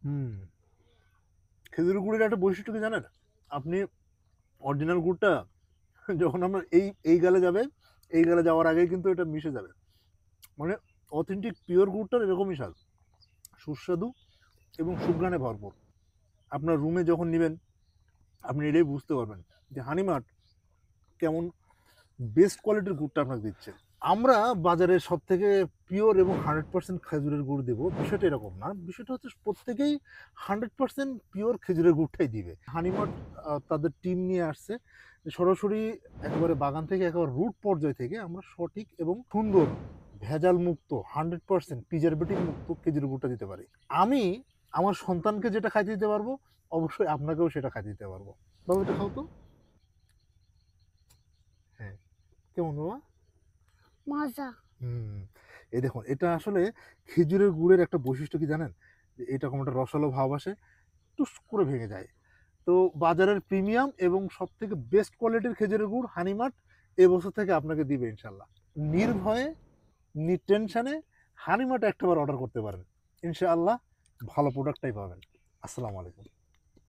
হুম। খেজুরের গুড়ের একটা বৈশিষ্ট্য কি জানেন? আপনি অরিজিনাল গুড়টা যখন আমরা এই গালে যাবে, এই গালে যাওয়ার আগেই কিন্তু এটা মিশে যাবে। মানে অথেন্টিক পিওর গুড়টার এরকমই স্বাদ। সুস্বাদু এবং সুঘ্রাণে ভরপুর। আপনার রুমে যখন নিবেন, আপনি এটাই বুঝতে পারবেন যে হানিমার্ট কেমন বেস্ট কোয়ালিটির গুড়টা আপনাকে দিচ্ছে। আমরা বাজারে সবথেকে পিওর এবং 100% খেজুরের গুড় দেব, বিষয়টা এরকম না। বিষয়টা হচ্ছে প্রত্যেকেই 100% পিওর খেজুরের গুড়টাই দিবে। হানিমার্ট তাদের টিম নিয়ে আসছে সরাসরি একেবারে বাগান থেকে, একেবারে রুট পর্যায় থেকে আমরা সঠিক এবং সুন্দর ভেজাল মুক্ত 100% প্রিজারভেটিভ মুক্ত খেজুরের গুড়টা দিতে পারি। আমি আমার সন্তানকে যেটা খাইতে দিতে পারবো, অবশ্যই আপনাকেও সেটা খাইতে দিতে পারবো। বাবা এটা খাও তো। হ্যাঁ, কেমন বাবা? মজা। হুম, এই দেখুন এটা আসলে খেজুরের গুড়ের একটা বৈশিষ্ট্য কি জানেন? যে এরকম একটা রসালো ভাব আসে, টুস করে ভেঙে যায়। তো বাজারের প্রিমিয়াম এবং সবথেকে বেস্ট কোয়ালিটির খেজুরের গুড় হানিমার্ট এবছর থেকে আপনাকে দিবে ইনশাআল্লাহ। নির্ভয়ে, নিটেনশনে হানিমার্টে একটাবার অর্ডার করতে পারেন। ইনশাআল্লাহ ভালো প্রোডাক্টটাই পাবেন। আসসালামু আলাইকুম।